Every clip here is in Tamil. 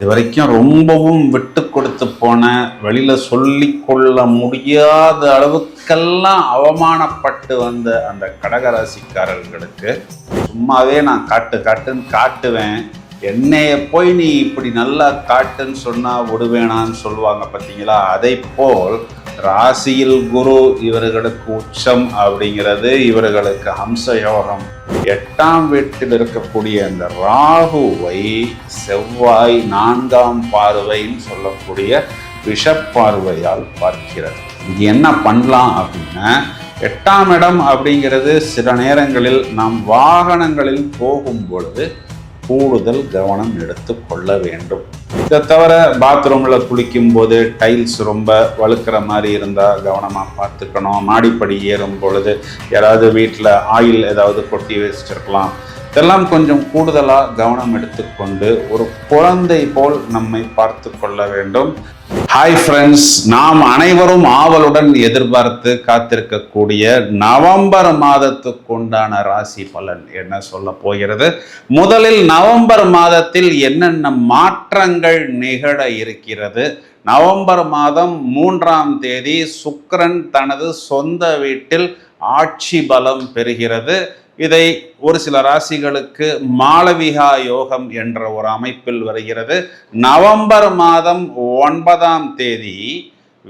இது வரைக்கும் ரொம்பவும் விட்டு கொடுத்து போன, வெளியில சொல்லிக்கொள்ள முடியாத அளவுக்கெல்லாம் அவமானப்பட்டு வந்த அந்த கடகராசிக்காரர்களுக்கு சும்மாவே நான் காட்டுன்னு காட்டுவேன், என்னைய போய் நீ இப்படி நல்லா காட்டுன்னு சொன்னா விடுவேணான்னு சொல்லுவாங்க பார்த்தீங்களா? அதை போல் ராசியில் குரு இவர்களுக்கு உச்சம் அப்படிங்கிறது இவர்களுக்கு ஹம்ச யோகம். 8ஆம் வீட்டில் இருக்கக்கூடிய அந்த ராகுவை செவ்வாய் 4ஆம் பார்வைன்னு சொல்லக்கூடிய விஷப்பார்வையால் பார்க்கிறது. இது என்ன பண்ணலாம் அப்படின்னா, 8ஆம் இடம் அப்படிங்கிறது சில நேரங்களில் நாம் வாகனங்களில் போகும் பொழுது கூடுதல் கவனம் எடுத்து கொள்ள வேண்டும். இதை தவிர பாத்ரூம்ல குளிக்கும் போது டைல்ஸ் ரொம்ப வழுக்கிற மாதிரி இருந்தால் கவனமாக பார்த்துக்கணும். மாடிப்படி ஏறும் பொழுது யாராவது வீட்டில் ஆயில் ஏதாவது கொட்டி வச்சிருக்கலாம். இதெல்லாம் கொஞ்சம் கூடுதலாக கவனம் எடுத்துக்கொண்டு ஒரு குழந்தை போல் நம்மை பார்த்து கொள்ள வேண்டும். ஹாய் ஃப்ரெண்ட்ஸ், நாம் அனைவரும் ஆவலுடன் எதிர்பார்த்து காத்திருக்கக்கூடிய நவம்பர் மாதத்துக்கு உண்டான ராசி பலன் என்ன சொல்ல போகிறது. முதலில் நவம்பர் மாதத்தில் என்னென்ன மாற்றங்கள் நிகழ இருக்கிறது. நவம்பர் மாதம் 3ஆம் தேதி சுக்கிரன் தனது சொந்த வீட்டில் ஆட்சி பலம் பெறுகிறது. இதை ஒரு சில ராசிகளுக்கு மாளவிகா யோகம் என்ற ஒரு அமைப்பில் வருகிறது. நவம்பர் மாதம் 9ஆம் தேதி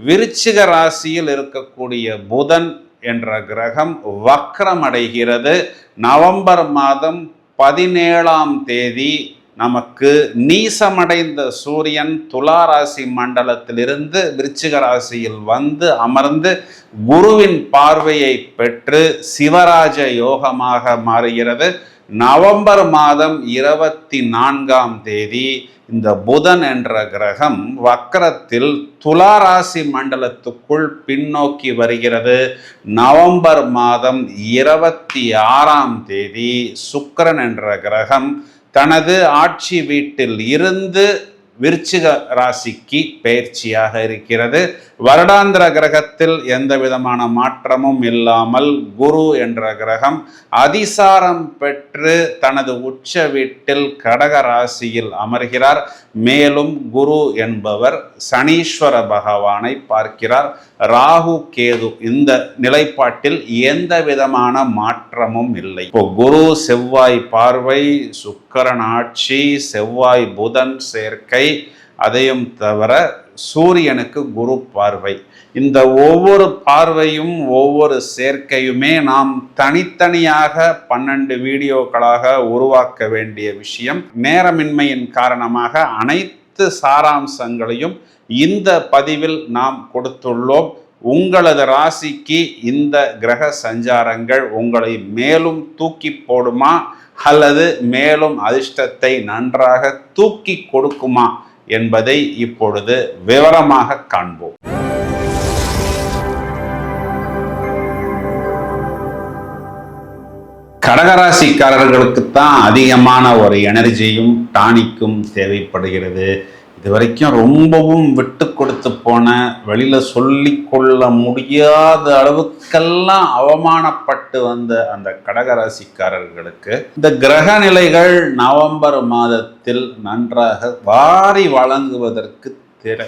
விருச்சிக ராசியில் இருக்கக்கூடிய புதன் என்ற கிரகம் வக்ரம் அடைகிறது. நவம்பர் மாதம் 17ஆம் தேதி நமக்கு நீசமடைந்த சூரியன் துலா ராசி மண்டலத்திலிருந்து விருச்சிக ராசியில் வந்து அமர்ந்து குருவின் பார்வையை பெற்று சிவராஜ யோகமாக மாறுகிறது. நவம்பர் மாதம் 24ஆம் தேதி இந்த புதன் என்ற கிரகம் வக்கரத்தில் துலா ராசி மண்டலத்துக்குள் பின்னோக்கி வருகிறது. நவம்பர் மாதம் 26ஆம் தேதி சுக்கிரன் என்ற கிரகம் தனது ஆட்சி வீட்டில் இருந்து விருச்சிக ராசிக்கு பயிற்சியாக இருக்கிறது. வருடாந்திர கிரகத்தில் எந்த விதமான மாற்றமும் இல்லாமல் குரு என்ற கிரகம் அதிசாரம் பெற்று தனது உச்ச வீட்டில் கடக ராசியில் அமர்கிறார். மேலும் குரு என்பவர் சனீஸ்வர பகவானை பார்க்கிறார். ராகு கேது இந்த நிலைப்பாட்டில் எந்த விதமான மாற்றமும் இல்லை. இப்போ குரு செவ்வாய் பார்வை, சுக்கிரன் ஆட்சி, செவ்வாய் புதன் சேர்க்கை, அதையும் தவிர சூரியனுக்கு குரு பார்வை. இந்த ஒவ்வொரு பார்வையும் ஒவ்வொரு சேர்க்கையுமே நாம் தனித்தனியாக 12 வீடியோக்களாக உருவாக்க வேண்டிய விஷயம். நேரமின்மையின் காரணமாக அனைத்து சாராம்சங்களையும் இந்த பதிவில் நாம் கொடுத்துள்ளோம். உங்களது ராசிக்கு இந்த கிரக சஞ்சாரங்கள் உங்களை மேலும் தூக்கி போடுமா அல்லது மேலும் அதிர்ஷ்டத்தை நன்றாக தூக்கி கொடுக்குமா என்பதை இப்பொழுது விவரமாக காண்போம். கடகராசிக்காரர்களுக்குத்தான் அதிகமான ஒரு எனர்ஜியும் டானிக்கும் தேவைப்படுகிறது. இது வரைக்கும் ரொம்பவும் விட்டு கொடுத்து போன, வெளியில சொல்லிக்கொள்ள முடியாத அளவுக்கெல்லாம் அவமானப்பட்டு வந்த அந்த கடகராசிக்காரர்களுக்கு இந்த கிரக நிலைகள் நவம்பர் மாதத்தில் நன்றாக வாரி வழங்குவதற்கு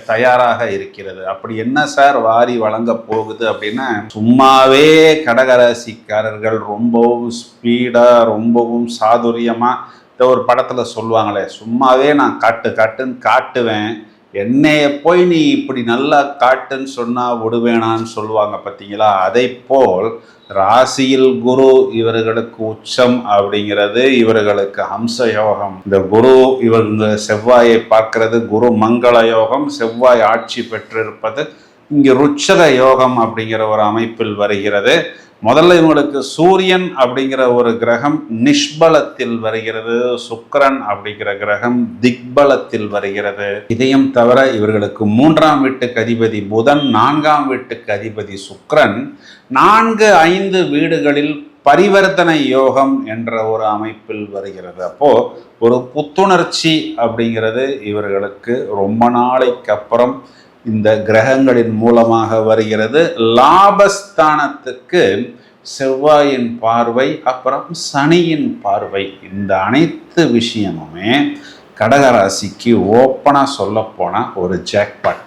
தயாராக இருக்கிறது. அப்படி என்ன சார் வாரி வழங்க போகுது அப்படின்னா, சும்மாவே கடகராசிக்காரர்கள் ரொம்பவும் ஸ்பீடா, ரொம்பவும் சாதுரியமா, ஒரு படத்துல சொல்லுவாங்களே, சும்மாவே நான் காட்டுன்னு காட்டுவேன், என்னைய போய் நீ இப்படி நல்லா காட்டுன்னு சொன்னா விடுவேணான்னு சொல்லுவாங்க பார்த்தீங்களா? அதை போல் ராசியில் குரு இவர்களுக்கு உச்சம் அப்படிங்கிறது இவர்களுக்கு ஹம்ச யோகம். இந்த குரு இவங்க செவ்வாயை பார்க்கிறது குரு மங்கள யோகம். செவ்வாய் ஆட்சி பெற்றிருப்பது இங்கு ருட்சக யோகம் அப்படிங்கிற ஒரு அமைப்பில் வருகிறது. முதல்ல இவங்களுக்கு சூரியன் அப்படிங்கிற ஒரு கிரகம் நிஷ்பலத்தில் வருகிறது. சுக்கிரன் அப்படிங்கிற கிரகம் திக்பலத்தில் வருகிறது. இதையும் தவிர இவர்களுக்கு 3ஆம் வீட்டுக்கு அதிபதி புதன், 4ஆம் வீட்டுக்கு அதிபதி சுக்கிரன் 4-5 வீடுகளில் பரிவர்த்தனை யோகம் என்ற ஒரு அமைப்பில் வருகிறது. அப்போ ஒரு புத்துணர்ச்சி அப்படிங்கிறது இவர்களுக்கு ரொம்ப நாளைக்கு அப்புறம் இந்த கிரகங்களின் மூலமாக வருகிறது. லாபஸ்தானத்துக்கு செவ்வாயின் பார்வை, அப்புறம் சனியின் பார்வை, இந்த அனைத்து விஷயமுமே கடகராசிக்கு ஓப்பனாக சொல்ல போனால் ஒரு ஜாக்பாட்.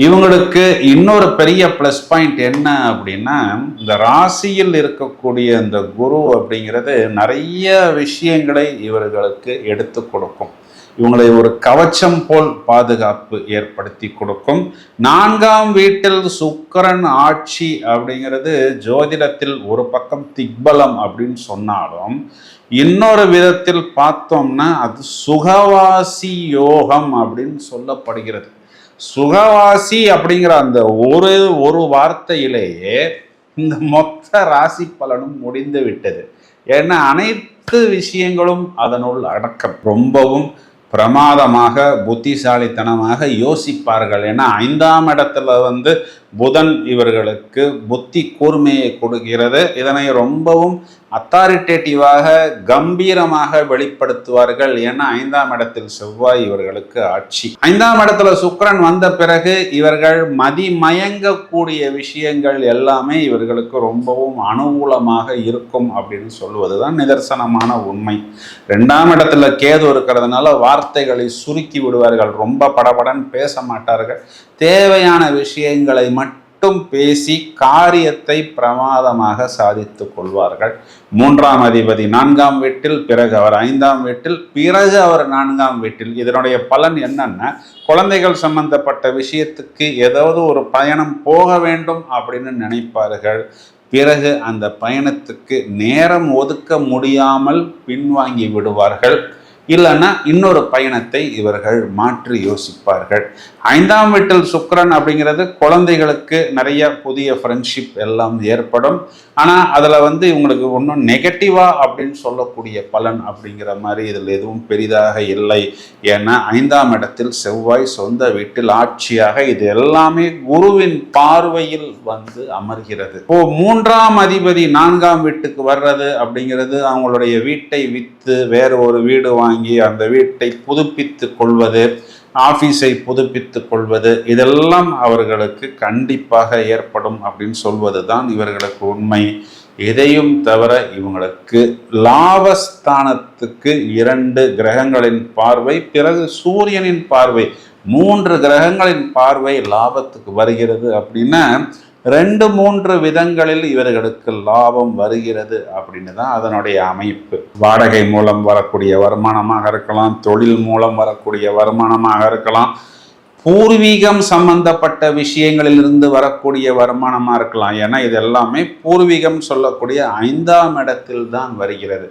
இவங்களுக்கு இன்னொரு பெரிய ப்ளஸ் பாயிண்ட் என்ன அப்படின்னா, இந்த ராசியில் இருக்கக்கூடிய இந்த குரு அப்படிங்கிறது நிறைய விஷயங்களை இவர்களுக்கு எடுத்து கொடுக்கும். இவங்களை ஒரு கவச்சம் போல் பாதுகாப்பு ஏற்படுத்தி கொடுக்கும். 4ஆம் வீட்டில் சுக்கிரன் ஆட்சி அப்படிங்கிறது ஜோதிடத்தில் ஒரு பக்கம் திக்பலம் அப்படின்னு சொன்னாலும், இன்னொரு விதத்தில் பார்த்தோம்னா அது சுகவாசி யோகம் அப்படின்னு சொல்லப்படுகிறது. சுகவாசி அப்படிங்கிற அந்த ஒரு வார்த்தையிலேயே இந்த மொத்த ராசி பலனும் முடிந்து விட்டது. ஏன்னா அனைத்து விஷயங்களும் அதனுள் அடக்கம். ரொம்பவும் பிரமாதமாக புத்திசாலித்தனமாக யோசிப்பார்கள். ஏன்னா 5ஆம் இடத்துல புதன் இவர்களுக்கு புத்தி கூர்மையை கொடுக்கிறது. இதனை ரொம்பவும் அத்தாரிட்டேட்டிவாக கம்பீரமாக வெளிப்படுத்துவார்கள். ஏன்னா 5ஆம் இடத்தில் செவ்வாய் இவர்களுக்கு ஆட்சி. 5ஆம் இடத்துல சுக்கிரன் வந்த பிறகு இவர்கள் மதிமயங்கக்கூடிய விஷயங்கள் எல்லாமே இவர்களுக்கு ரொம்பவும் அனுகூலமாக இருக்கும் அப்படின்னு சொல்லுவதுதான் நிதர்சனமான உண்மை. 2ஆம் இடத்துல கேது இருக்கிறதுனால வார்த்தைகளை சுருக்கி விடுவார்கள். ரொம்ப படபடன் பேச மாட்டார்கள். தேவையான விஷயங்களை மட்டும் பேசி காரியத்தை பிரமாதமாக சாதித்து கொள்வார்கள். 3ஆம் அதிபதி 4ஆம் வீட்டில், பிறகு அவர் 5ஆம் வீட்டில், பிறகு அவர் 4ஆம் வீட்டில். இதனுடைய பலன் என்னன்னா, குழந்தைகள் சம்பந்தப்பட்ட விஷயத்துக்கு ஏதாவது ஒரு பயணம் போக வேண்டும் அப்படின்னு நினைப்பார்கள். பிறகு அந்த பயணத்துக்கு நேரம் ஒதுக்க முடியாமல் பின்வாங்கி விடுவார்கள். இல்லைன்னா இன்னொரு பயணத்தை இவர்கள் மாற்றி யோசிப்பார்கள். 5ஆம் வீட்டில் சுக்கிரன் அப்படிங்கிறது குழந்தைகளுக்கு நிறைய புதிய ஃப்ரெண்ட்ஷிப் எல்லாம் ஏற்படும். ஆனால் அதில் இவங்களுக்கு ஒன்றும் நெகட்டிவா அப்படின்னு சொல்லக்கூடிய பலன் அப்படிங்கிற மாதிரி இதில் எதுவும் பெரிதாக இல்லை. ஏன்னா 5ஆம் இடத்தில் செவ்வாய் சொந்த வீட்டில் ஆட்சியாக, இது எல்லாமே குருவின் பார்வையில் அமர்கிறது. இப்போ 3ஆம் அதிபதி 4ஆம் வீட்டுக்கு வர்றது அப்படிங்கிறது அவங்களுடைய வீட்டை விற்று வேறு ஒரு வீடு வாங்கி அந்த வீட்டை புதுப்பித்து கொள்வது, ஆபீஸை புதுப்பித்து கொள்வது, இதெல்லாம் அவர்களுக்கு கண்டிப்பாக ஏற்படும் அப்படின்னு சொல்வது தான் இவர்களுக்கு உண்மை. இதையும் தவிர இவங்களுக்கு லாபஸ்தானத்துக்கு 2 கிரகங்களின் பார்வை, பிறகு சூரியனின் பார்வை, 3 கிரகங்களின் பார்வை லாபத்துக்கு வருகிறது. அப்படின்னா 2-3 விதங்களில் இவர்களுக்கு லாபம் வருகிறது அப்படின்னு தான் அதனுடைய அமைப்பு. வாடகை மூலம் வரக்கூடிய வருமானமாக இருக்கலாம், தொழில் மூலம் வரக்கூடிய வருமானமாக இருக்கலாம், பூர்வீகம் சம்பந்தப்பட்ட விஷயங்களிலிருந்து வரக்கூடிய வருமானமாக இருக்கலாம். ஏன்னா இது எல்லாமே பூர்வீகம் சொல்லக்கூடிய 5ஆம் இடத்தில் தான் வருகிறது.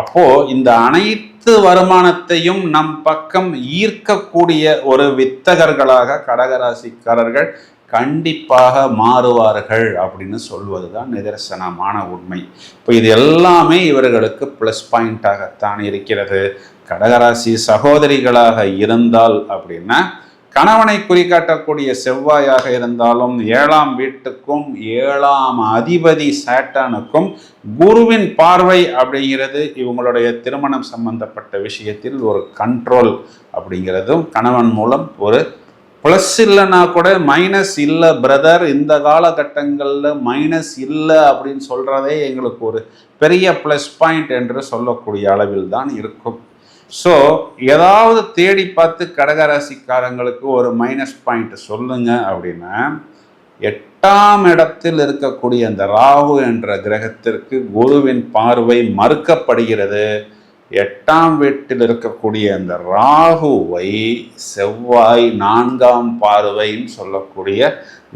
அப்போ இந்த அனைத்து வருமானத்தையும் நம் பக்கம் ஈர்க்கக்கூடிய ஒரு வித்தகர்களாக கடகராசிக்காரர்கள் கண்டிப்பாக மாறுவார்கள் அப்படின்னு சொல்வது தான் நிதர்சனமான உண்மை. இப்போ இது எல்லாமே இவர்களுக்கு ப்ளஸ் பாயிண்டாகத்தான் இருக்கிறது. கடகராசி சகோதரிகளாக இருந்தால் அப்படின்னா, கணவனை குறிக்காட்டக்கூடிய செவ்வாயாக இருந்தாலும் 7ஆம் வீட்டுக்கும் 7ஆம் அதிபதி சாட்டனுக்கும் குருவின் பார்வை அப்படிங்கிறது இவங்களுடைய திருமணம் சம்பந்தப்பட்ட விஷயத்தில் ஒரு கண்ட்ரோல் அப்படிங்கிறதும் கணவன் மூலம் ஒரு ப்ளஸ் இல்லைன்னா கூட மைனஸ் இல்லை பிரதர், இந்த காலகட்டங்களில் மைனஸ் இல்லை அப்படின்னு சொல்கிறதே எங்களுக்கு ஒரு பெரிய ப்ளஸ் பாயிண்ட் என்று சொல்லக்கூடிய அளவில் தான் இருக்கும். ஸோ ஏதாவது தேடி பார்த்து கடகராசிக்காரங்களுக்கு ஒரு மைனஸ் பாயிண்ட் சொல்லுங்க அப்படின்னா, 8ஆம் இடத்தில் இருக்கக்கூடிய அந்த ராகு என்ற கிரகத்திற்கு குருவின் பார்வை மறுக்கப்படுகிறது. 8ஆம் வீட்டில் இருக்கக்கூடிய அந்த ராகுவை செவ்வாய் 4ஆம் பார்வைன்னு சொல்லக்கூடிய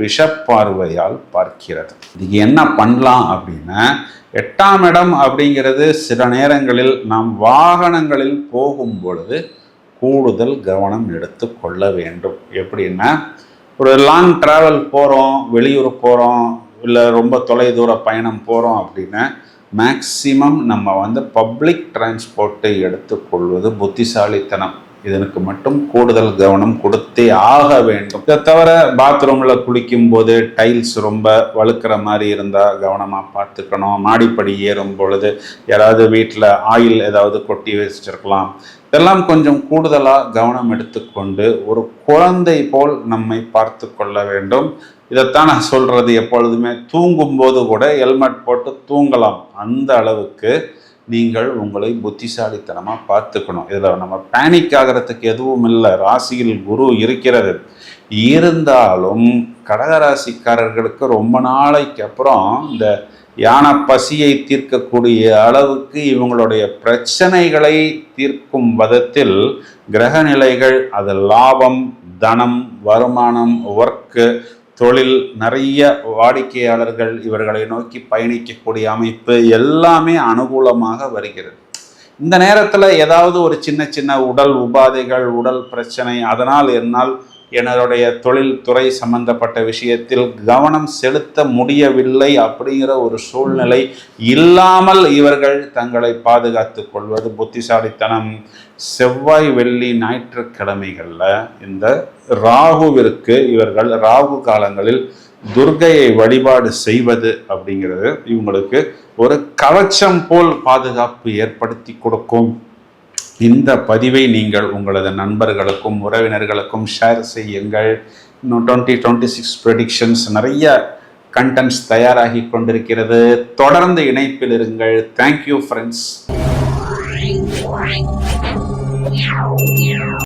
விஷப்பார்வையால் பார்க்கிறது. இதுக்கு என்ன பண்ணலாம் அப்படின்னா, 8ஆம் இடம் அப்படிங்கிறது சில நேரங்களில் நாம் வாகனங்களில் போகும் பொழுது கூடுதல் கவனம் எடுத்து கொள்ள வேண்டும். எப்படின்னா, ஒரு லாங் டிராவல் போகிறோம், வெளியூர் போகிறோம், இல்லை ரொம்ப தொலைதூர பயணம் போகிறோம் அப்படின்னா மேக்சிமம் நம்ம பப்ளிக் டிரான்ஸ்போர்ட்டை எடுத்துக்கொள்வது புத்திசாலித்தனம். இதற்கு மட்டும் கூடுதல் கவனம் கொடுத்தே ஆக வேண்டும். இதை தவிர பாத்ரூமில் குளிக்கும் போது டைல்ஸ் ரொம்ப வழுக்கிற மாதிரி இருந்தால் கவனமாக பார்த்துக்கணும். மாடிப்படி ஏறும் பொழுது யாராவது வீட்டில் ஆயில் ஏதாவது கொட்டி வச்சிருக்கலாம். இதெல்லாம் கொஞ்சம் கூடுதலாக கவனம் எடுத்துக்கொண்டு ஒரு குழந்தை போல் நம்மை பார்த்து கொள்ள வேண்டும். இதைத்தான் நான் சொல்கிறது, எப்பொழுதுமே தூங்கும்போது கூட ஹெல்மெட் போட்டு தூங்கலாம். அந்த அளவுக்கு நீங்கள் உங்களை புத்திசாலித்தனமாக பார்த்துக்கணும். இதில் நம்ம பேனிக் ஆகிறதுக்கு எதுவும் இல்லை. ராசியில் குரு இருக்கிறது. இருந்தாலும் கடகராசிக்காரர்களுக்கு ரொம்ப நாளைக்கு அப்புறம் இந்த யானை பசியை தீர்க்கக்கூடிய அளவுக்கு இவங்களுடைய பிரச்சனைகளை தீர்க்கும் விதத்தில் கிரகநிலைகள், அது லாபம், தனம், வருமானம், ஒர்க்கு, தொழில், நிறைய வாடிக்கையாளர்கள் இவர்களை நோக்கி பயணிக்கக்கூடிய அமைப்பு எல்லாமே அனுகூலமாக வருகிறது. இந்த நேரத்தில் ஏதாவது ஒரு சின்ன சின்ன உடல் உபாதைகள், உடல் பிரச்சனை, அதனால் என்னால் என்னுடைய தொழில் துறை சம்பந்தப்பட்ட விஷயத்தில் கவனம் செலுத்த முடியவில்லை அப்படிங்கிற ஒரு சூழ்நிலை இல்லாமல் இவர்கள் தங்களை பாதுகாத்து கொள்வது புத்திசாலித்தனம். செவ்வாய், வெள்ளி, ஞாயிற்றுக்கிழமைகளில் இந்த ராகுவிற்கு இவர்கள் ராகு காலங்களில் துர்க்கையை வழிபாடு செய்வது அப்படிங்கிறது இவங்களுக்கு ஒரு கவச்சம் போல் பாதுகாப்பு ஏற்படுத்தி கொடுக்கும். இந்த பதிவை நீங்கள் உங்களது நண்பர்களுக்கும் உறவினர்களுக்கும் ஷேர் செய்யுங்கள். இன்னும் 2026 ப்ரெடிக்ஷன்ஸ் நிறைய கண்டென்ட்ஸ் தயாராகி கொண்டிருக்கிறது. தொடர்ந்து இணைப்பில் இருங்கள். Thank you friends.